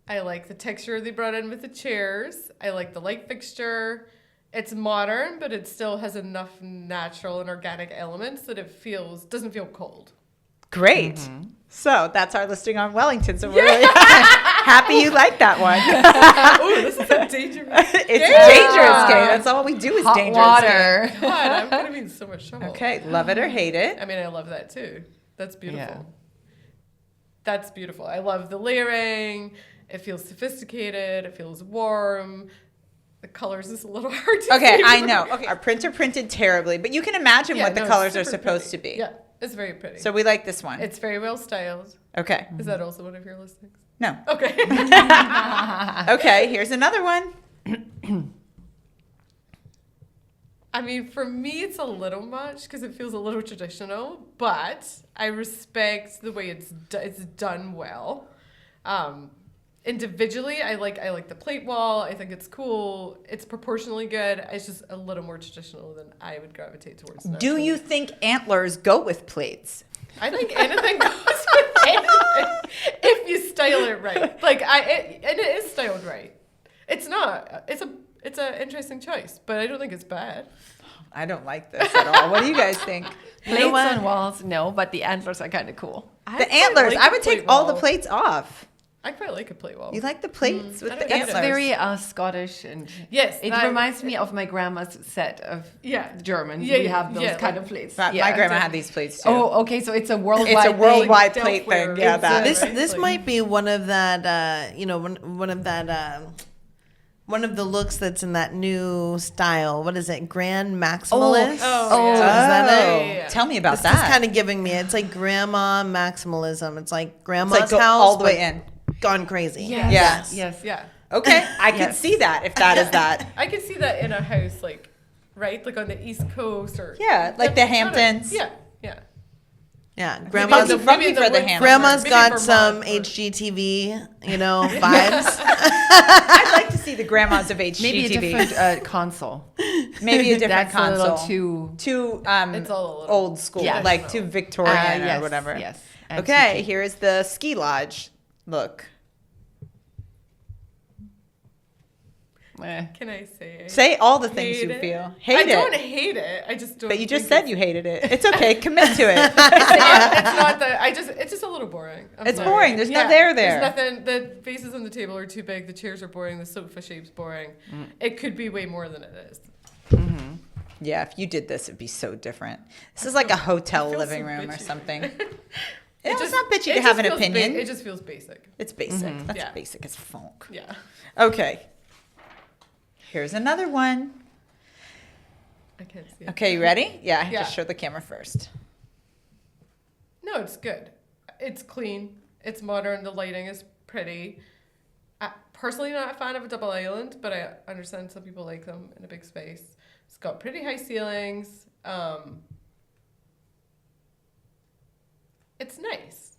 I like the texture they brought in with the chairs. I like the light fixture. It's modern, but it still has enough natural and organic elements that it doesn't feel cold. Great. Mm-hmm. So that's our listing on Wellington. So we're really happy you like that one. Oh, this is a dangerous game. It's dangerous game. That's all we do is hot dangerous water. God, I'm going to be in so much trouble. Okay, love it or hate it. I mean, I love that too. That's beautiful. Yeah. That's beautiful. I love the layering. It feels sophisticated. It feels warm. The colors is a little hard to Okay, see. I know. Okay, our printer printed terribly, but you can imagine what the colors are supposed to be. Yeah, it's very pretty. So we like this one. It's very well styled. Okay. Is that also one of your listings? No. Okay. Okay, here's another one. I mean, for me, it's a little much because it feels a little traditional, but I respect the way it's done well. individually, I like the plate wall. I think it's cool. It's proportionally good. It's just a little more traditional than I would gravitate towards. Do naturally. you think antlers go with plates? I think anything goes with anything if you style it right. Like and it is styled right. It's not. It's an interesting choice, but I don't think it's bad. I don't like this at all. What do you guys think? Plates on walls, no, but the antlers are kind of cool. The antlers. like I the would take plate all the wall. plates off. I quite like a plate wall. You like the plates with I the don't hate antlers? it. It's very Scottish, and Yes, it that- reminds me of my grandma's set of Yeah. German. Yeah, We have those yeah, kind like- of plates. My Yeah. grandma had these plates too. Oh, okay, so it's a worldwide. It's a thing. worldwide Like plate Delaware. thing. Yeah, It's that. This Right? this Like- might be one of that one of the looks that's in that new style. What is it? Grand maximalist. Oh, Is yeah. that it? Yeah. Tell me about This is that. kind of giving me. It's like grandma maximalism. It's like It's grandma's like go house all the way but in. gone crazy. Yes. Yes. Yes. Yeah. Okay, I can Yes. see that if that is that. I could see that in a house, like, right? Like on the East Coast or... Yeah, like the Hamptons. Yeah, yeah. Yeah, Maybe grandma's in the- Funky maybe in the for the woods Hamptons. grandma's maybe got Vermont some or- HGTV, vibes. I'd like to see the grandmas of HGTV. Maybe a different console. Maybe a different That's console. a little too. Too It's all a little old school, Yeah. like too Victorian yes, or whatever. Yes. Okay, here is the ski lodge look. Can I say it? Say all the things Hate you it? feel. I Hate don't it. hate it. I just don't. But you just think said you hated it. It's okay. Commit to it. it's not that. It's just a little boring. I'm It's sorry. boring. There's no there. There's nothing. The faces on the table are too big. The chairs are boring. The sofa shape's boring. It could be way more than it is. Yeah, if you did this, it'd be so different. This is like a hotel I feel living so room or bitchy. something. It It's just- not bitchy it to have just an feels opinion. It just feels basic. It's basic. That's Yeah. basic as funk. Yeah. Okay. Here's another one. I can't see it. Okay, you ready? Yeah, Yeah. just show the camera first. No, it's good. It's clean. It's modern. The lighting is pretty. Personally, not a fan of a double island, but I understand some people like them in a big space. It's got pretty high ceilings. It's nice.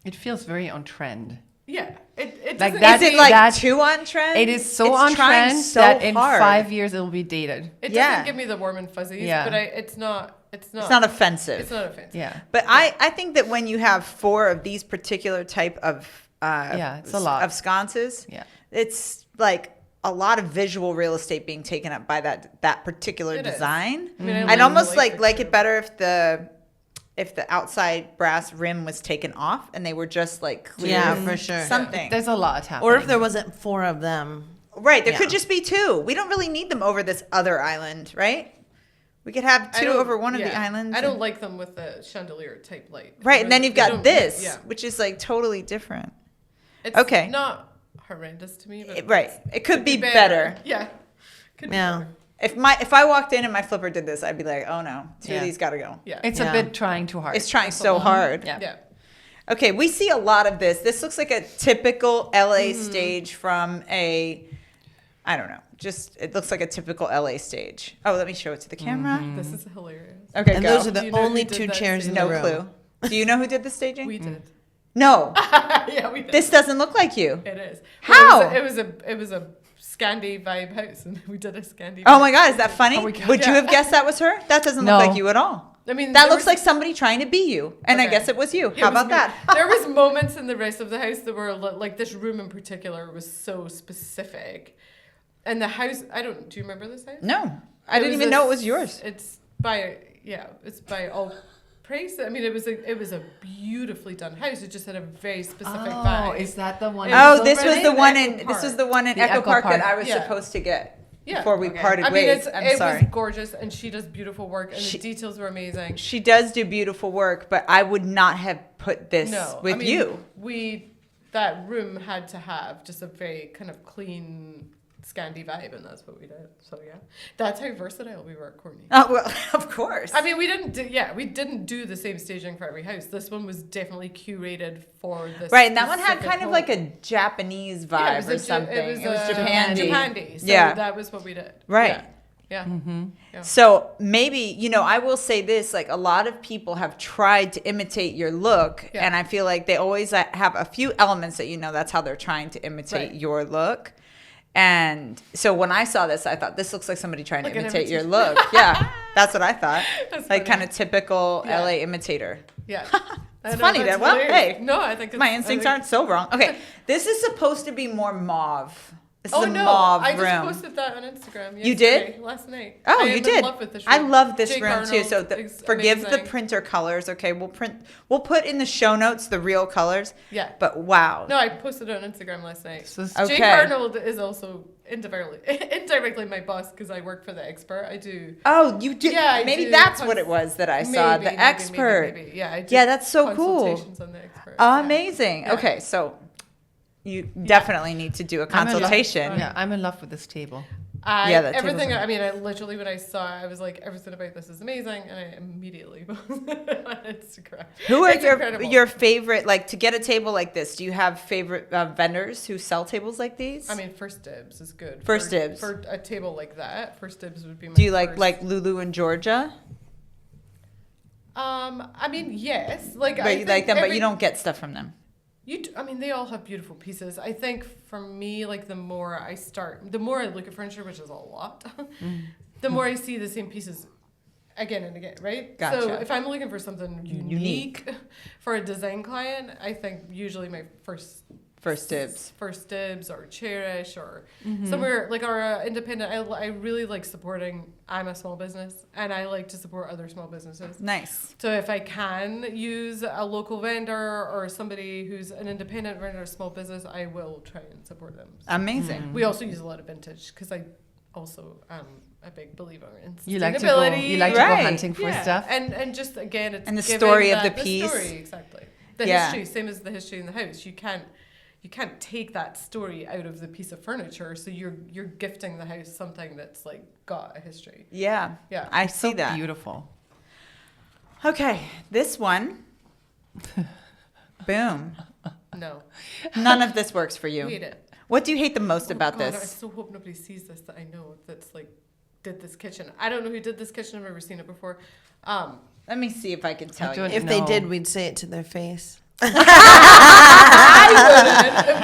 It feels very on trend. Yeah. It Like doesn't- that- Is it like that- too on trend? It is so It's on trying trend so that in hard. 5 years it'll be dated. It Yeah. doesn't give me the warm and fuzzies, Yeah. but it's not. It's It's not offensive. It's not offensive. Yeah. But I think that when you have 4 of these particular type of Yeah, it's a lot. of sconces, Yeah. it's like a lot of visual real estate being taken up by that particular It is. design. I mean, I I'd like almost the like lights it better if the outside brass rim was taken off and they were just like clear. Yeah, for sure. Something. There's a lot happening. Or if there wasn't 4 of them. Right, there Yeah. could just be 2. We don't really need them over this other island, right? We could have I 2 don't- over one of the yeah. islands. I don't and- like them with the chandelier type light. Right, and then you've They got don't- this, Yeah. which is like totally different. It's Okay. not horrendous to me, but Right. It could be better. Yeah. Could be Yeah. better. If I walked in and my flipper did this, I'd be like, oh no, 2 of Yeah. these got to go. Yeah. It's Yeah. a bit trying too hard. It's trying so hard. Yeah. Yeah. Okay, we see a lot of this. This looks like a typical LA stage from I don't know, just it looks like a typical LA stage. Oh, let me show it to the camera. This is hilarious. Okay, And go. those are Do the you know who only did 2 that chairs in scene? the No room. clue. Do you know who did the staging? We did. No, Yeah, we did. this doesn't look like you. It is. How? It was a Scandi vibe house, and we did a Scandi. Oh vibe. my God, is that funny? Oh my God. Would you Yeah. have guessed that was her? That doesn't No. look like you at all. I mean, That there looks was- like somebody trying to be you, and I Okay. guess it was you. It How was about me. that? There was moments in the rest of the house that were like this room in particular was so specific, and the house. Do you remember this house? No, I It didn't was even a know it was s- yours. It's by all praise. I mean, it was a beautifully done house. It just had a very specific vibe. Oh, is that the one? It Oh, was this was already the in one Echo in this Park. was the one in The Echo Echo Park that Park. I was Yeah. supposed to get Yeah. before we Okay. parted I mean, ways. it sorry. was gorgeous, and she does beautiful work, and She- the details were amazing. She does do beautiful work, but I would not have put this No, with I mean, you. That room had to have just a very kind of clean Scandi vibe, and that's what we did. So yeah, that's how versatile we were, Courtney. Oh well, of course. I mean, we didn't do the same staging for every house. This one was definitely curated for this. right, and that one had specific kind of home. like a Japanese Yeah, vibe or something. It was Japan-y. Japandi. So Yeah. that was what we did. Right. Yeah. Yeah. So maybe, I will say this, like a lot of people have tried to imitate your look. Yeah. And I feel like they always have a few elements that, that's how they're trying to imitate Right. your look. And so when I saw this, I thought this looks like somebody trying to Like an imitate your imitation. look. Yeah, that's what I thought. That's like funny. kind of typical Yeah. LA imitator. Yeah. It's funny that, well, hey. No, I think My instincts aren't so wrong. Okay, this is supposed to be more mauve. This is Oh a no! mauve I room. just posted that on Instagram. You did? yesterday, last night. Oh, I you am did. In love with this room. I love this Jake room too. Arnold So is forgive the amazing. printer colors. Okay, we'll put in the show notes the real colors. Yeah. But wow. No, I posted it on Instagram last night. So it's- Okay. Jake Arnold is also indirectly my boss because I work for the expert. I do. Oh, you did. Yeah, I maybe do that's what it was that I saw. Maybe, The expert. Maybe. Yeah, I do Yeah, that's so cool. consultations on the expert. Yeah. Amazing. Yeah. Okay, so you definitely need to do a I'm in love- consultation. Yeah, I'm in love with this table. Yeah, that everything. table's I mean, I literally when I saw it, I was like, everything about this is amazing, and I immediately posted it on Instagram. Who are It's incredible. your favorite, like to get a table like this? Do you have favorite vendors who sell tables like these? I mean, First Dibs is good. First Dibs. For a table like that, First Dibs would be my do you like first. Lulu in Georgia? I mean, yes. Like, But I you think like them, but every- you don't get stuff from them. I mean, they all have beautiful pieces. I think for me, like the more I look at furniture, which is a lot, the more I see the same pieces again and again, right? Gotcha. So if I'm looking for something unique for a design client, I think usually my First Dibs or Cherish or somewhere like our independent. I really like supporting. I'm a small business and I like to support other small businesses. Nice. So if I can use a local vendor or somebody who's an independent vendor or small business, I will try and support them. So Amazing. we also use a lot of vintage because I also am a big believer in sustainability. You like to go. You like to go Right. hunting for Yeah. stuff. And just again, it's And the giving story of that- the piece. story, exactly. The Yeah. history, same as the history in the house. You can't take that story out of the piece of furniture. So you're gifting the house something that's like got a history. Yeah. Yeah. I see So that. beautiful. Okay, this one. Boom. No, None of this works for you. hate it. What do you hate the most about Oh God, I this? so hope nobody sees this that I know that's like did this kitchen. I don't know who did this kitchen. I've never seen it before. Let me see if I can tell you. don't- If they No. did, we'd say it to their face.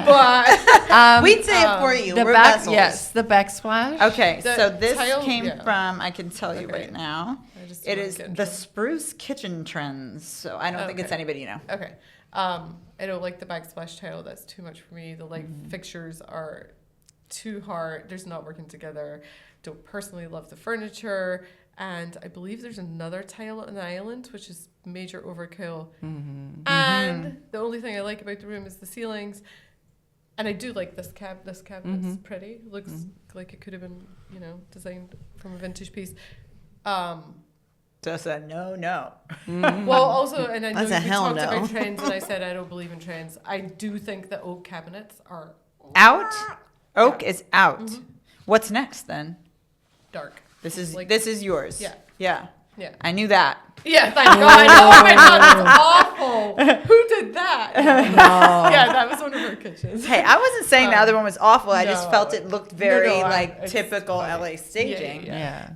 But We'd say it for you. The We're back, vessels. yes, the backsplash. Okay, The so this tile- came yeah. from, I can tell you Okay. right now. I just It don't is get the into- Spruce Kitchen Trends. So I don't think it's Okay. anybody you know. Okay. I don't like the backsplash tile. That's too much for me. The light fixtures are too hard. There's not working together. Don't personally love the furniture. And I believe there's another tile on the island, which is major overkill. And the only thing I like about the room is the ceilings. And I do like this cabinet. This cabinet's pretty. Looks like it could have been, designed from a vintage piece. Just a no. Well, also, and I know That's a we hell talked no. about trends, and I said I don't believe in trends. I do think that oak cabinets are Out? Oak is out. What's next then? dark. This is Like- yours. Yeah. Yeah. Yeah. I knew that. Yeah, thank God. Oh my God, that's awful. Who did that? Yeah, that was one of our kitchens. Hey, I wasn't saying the other one was awful. I just no. felt it looked very it's typical fine. LA staging. Yeah.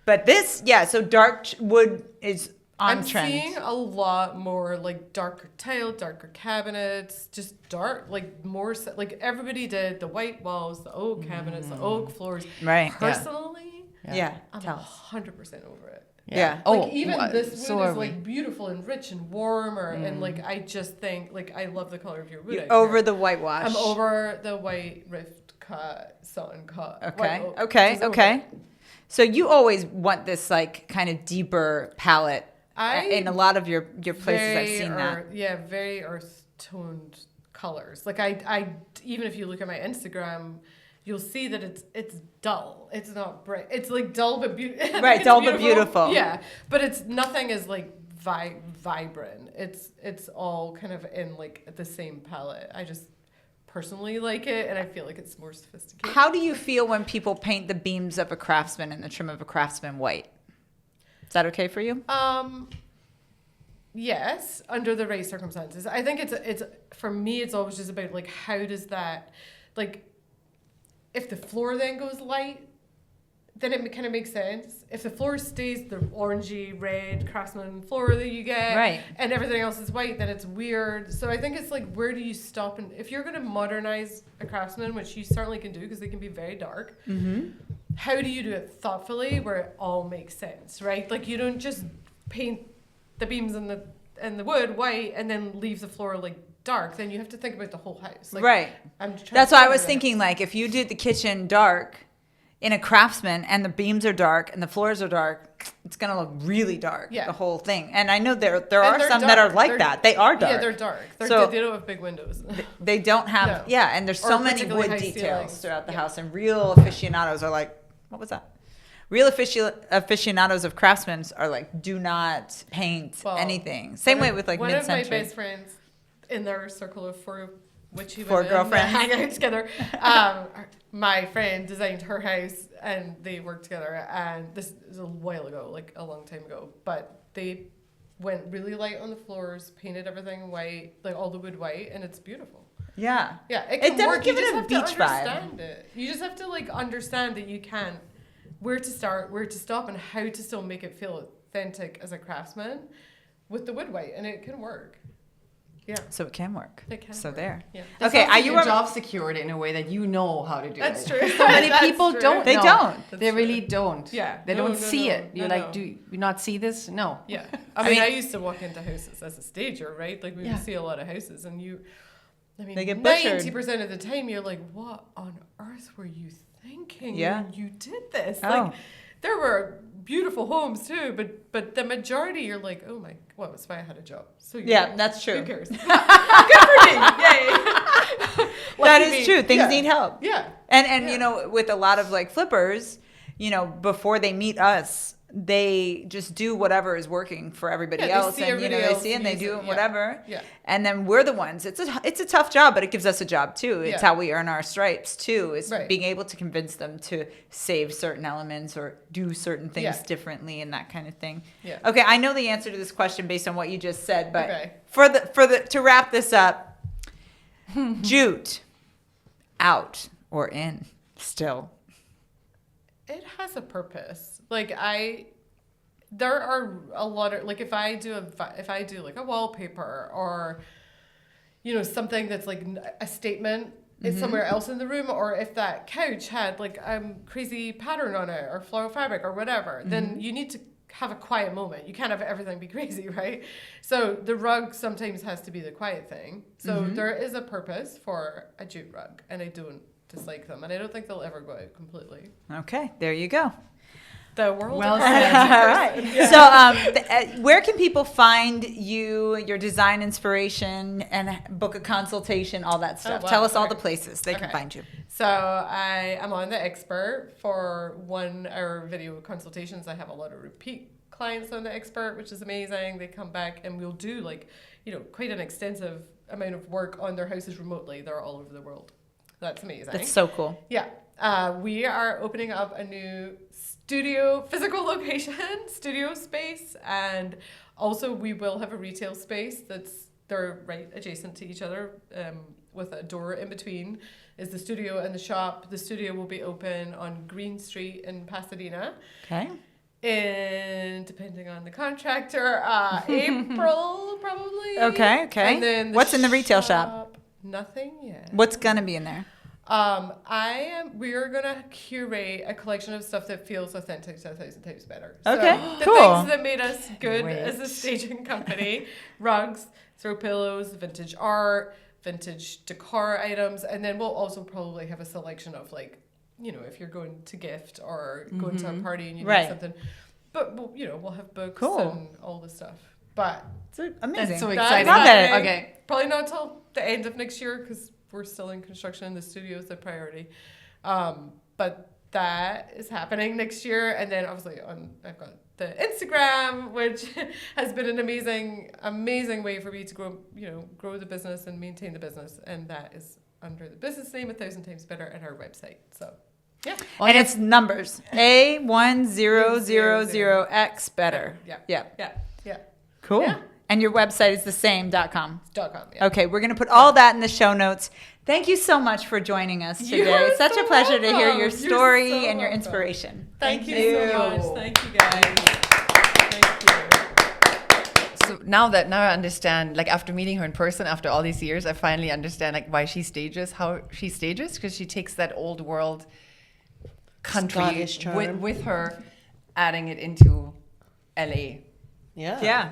But this, so dark wood is on I'm trend. seeing a lot more like darker tile, darker cabinets, just dark, like more like everybody did the white walls, the oak cabinets, the oak floors. Right. Personally, Yeah. I'm Tell us. 100% over it. Yeah. Like even this wood so is are we. like beautiful and rich and warm, and like I just think like I love the color of your wood. You're out over here. the whitewash. I'm over the white rift cut, satin cut. Okay. white oak. Okay. Just over Okay. it. So you always want this like kind of deeper palette. I In a lot of your places, I've seen that. Yeah, very earth toned colors. Like I even if you look at my Instagram, you'll see that it's dull. It's not bright. It's like dull but beautiful. Right, dull but beautiful. Yeah, but it's nothing is like vibrant. It's all kind of in like the same palette. I just personally like it, and I feel like it's more sophisticated. How do you feel when people paint the beams of a Craftsman and the trim of a Craftsman white? Is that okay for you? Yes, under the right circumstances. I think it's for me. It's always just about like how does that, like, if the floor then goes light, then it kind of makes sense. If the floor stays the orangey, red Craftsman floor that you get, Right. and everything else is white, then it's weird. So I think it's like, where do you stop? And if you're going to modernize a Craftsman, which you certainly can do because they can be very dark, how do you do it thoughtfully where it all makes sense, right? Like you don't just paint the beams and the wood white and then leave the floor like dark. Then you have to think about the whole house. Like, Right. That's why I was thinking, like, if you did the kitchen dark in a Craftsman and the beams are dark and the floors are dark, it's going to look really dark, the whole thing. And I know there are some that are like that. They are dark. Yeah, they're dark. They don't have big windows. They don't have, and there's so many wood details ceilings. throughout the house. And real aficionados are like, what was that? Real aficionados of Craftsmen are like, do not paint anything. Same way with like mid-century. One of my best friends in their circle of four girlfriends hang out together. My friend designed her house and they worked together, and this is a while ago, like a long time ago, but they went really light on the floors, painted everything white, like all the wood white, and it's beautiful. Yeah. Yeah, it can does work. give You it just a have to beach vibe. understand it. You just have to like understand that you can, where to start, where to stop, and how to still make it feel authentic as a craftsman with the wood white, and it can work. Yeah. So it can work. It can so work. there. Yeah. Okay, are you job secured in a way that you know how to do That's it? true. So many That's people true. don't. They know. don't. They really don't. Yeah. They don't see it. You're like, no. do you not see this? No. Yeah. I mean, I used to walk into houses as a stager, right? Like we would see a lot of houses, and They get butchered. 90% of the time you're like, what on earth were you thinking when you did this? Oh. Like, there were beautiful homes too, but the majority you're like, oh my, well, that's why I had a job. So that's true. Who cares? Good for me. Yay. That is true. Things need help. Yeah. And you know, with a lot of like flippers, you know, before they meet us, they just do whatever is working for everybody else, and you know, they see and they do it, whatever. Yeah. And then we're the ones. It's a tough job, but it gives us a job too. It's how we earn our stripes too. Is being able to convince them to save certain elements or do certain things differently and that kind of thing. Yeah. Okay, I know the answer to this question based on what you just said, but Okay. for the to wrap this up, jute, out or in still? It has a purpose. Like there are a lot of, like if I do like a wallpaper or, you know, something that's like a statement is somewhere else in the room, or if that couch had like a crazy pattern on it or floral fabric or whatever, then you need to have a quiet moment. You can't have everything be crazy, right? So the rug sometimes has to be the quiet thing. So there is a purpose for a jute rug, and I don't dislike them, and I don't think they'll ever go out completely. Okay, there you go. The world. Well of said. All right. So, where can people find you, your design inspiration, and book a consultation, all that stuff? wow. Tell us all Okay. the places they can Okay. find you. So I am on The Expert for 1 hour video consultations. I have a lot of repeat clients on The Expert, which is amazing. They come back and we'll do like, you know, quite an extensive amount of work on their houses remotely. They're all over the world. That's amazing. That's so cool. Yeah. We are opening up a new physical location, studio space, and also we will have a retail space they're right adjacent to each other, with a door in between is the studio and the shop. The studio will be open on Green Street in Pasadena. Okay. And depending on the contractor, April probably. Okay. And then What's in the retail shop? Nothing yet. What's gonna be in there? We're gonna curate a collection of stuff that feels authentic to 1,000 Times Better. Okay, the cool. things that made us good Great. as a staging company: rugs, throw pillows, vintage art, vintage decor items, and then we'll also probably have a selection of, like, you know, if you're going to gift or going to a party and you need something. But we'll have books and all this stuff. But It's amazing. That's so that's exciting. Love it. happening. Okay. Probably not until the end of next year because we're still in construction and the studio is the priority. But that is happening next year. And then obviously I've got the Instagram, which has been an amazing way for me to grow the business and maintain the business. And that is under the business name 1,000 Times Better and our website. So yeah. And it's numbers. A1000X better. Yeah. Yeah. Yeah. Yeah. Cool. Yeah. And your website is the same.com. .com, yeah. Okay, we're going to put all that in the show notes. Thank you so much for joining us today. You're It's such so a pleasure to hear welcome. your You're story so and your welcome. inspiration. Thank you so much. Thank you, guys. Thank you. So now I understand, like after meeting her in person after all these years, I finally understand like why she stages, how she stages, because she takes that old world country Scottish charm. with her, adding it into LA. Yeah.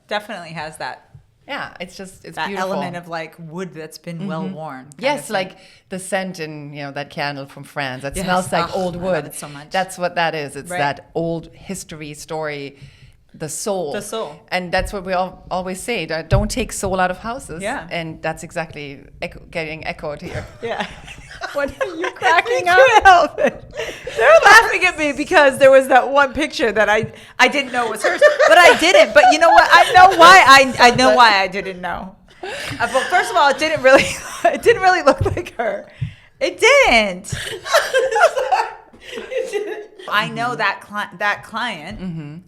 Definitely has that It's that beautiful. element of like wood that's been well worn. kind Yes, of like thing. the scent in that candle from France that Yes. smells like Oh, old I wood. love it so much. That's what that is. It's Right. that old history story, the soul. The soul. And that's what we always say. Don't take soul out of houses. Yeah. And that's exactly getting echoed here. Yeah. What are you cracking up? I can't help it. They're laughing at me because there was that one picture that I didn't know was hers, but I didn't. But you know what? I know why. I know why I didn't know. Well, first of all, it didn't really look like her. It didn't. I know that client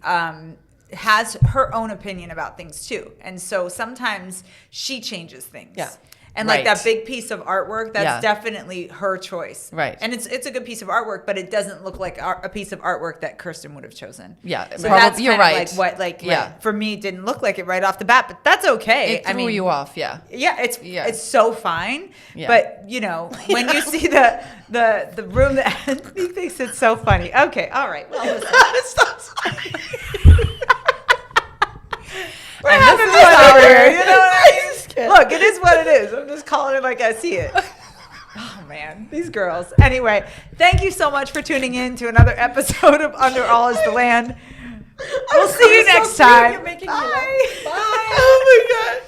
has her own opinion about things too, and so sometimes she changes things. Yeah. And like Right. that big piece of artwork, that's Yeah. definitely her choice. Right. And it's a good piece of artwork, but it doesn't look like a piece of artwork that Kirsten would have chosen. Yeah, So probably- that's you're kind of right. Like what Yeah. for me it didn't look like it right off the bat, but that's okay. It threw you off, yeah. Yeah, it's so fine. Yeah. But when you see the room that he thinks it's so funny. Okay, all right. Well, listen. We're having fun over here. You know what I mean? Look, it is what it is. I'm just calling it like I see it. Oh man, these girls. Anyway, thank you so much for tuning in to another episode of Under All Is the Land. We'll see you next time. You're making me Bye. laugh. Bye. Oh my God.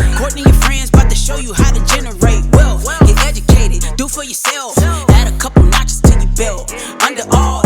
Bye. Courtney and friends about to show you how to generate wealth. Get educated, do for yourself. Add a couple notches to your belt. Under all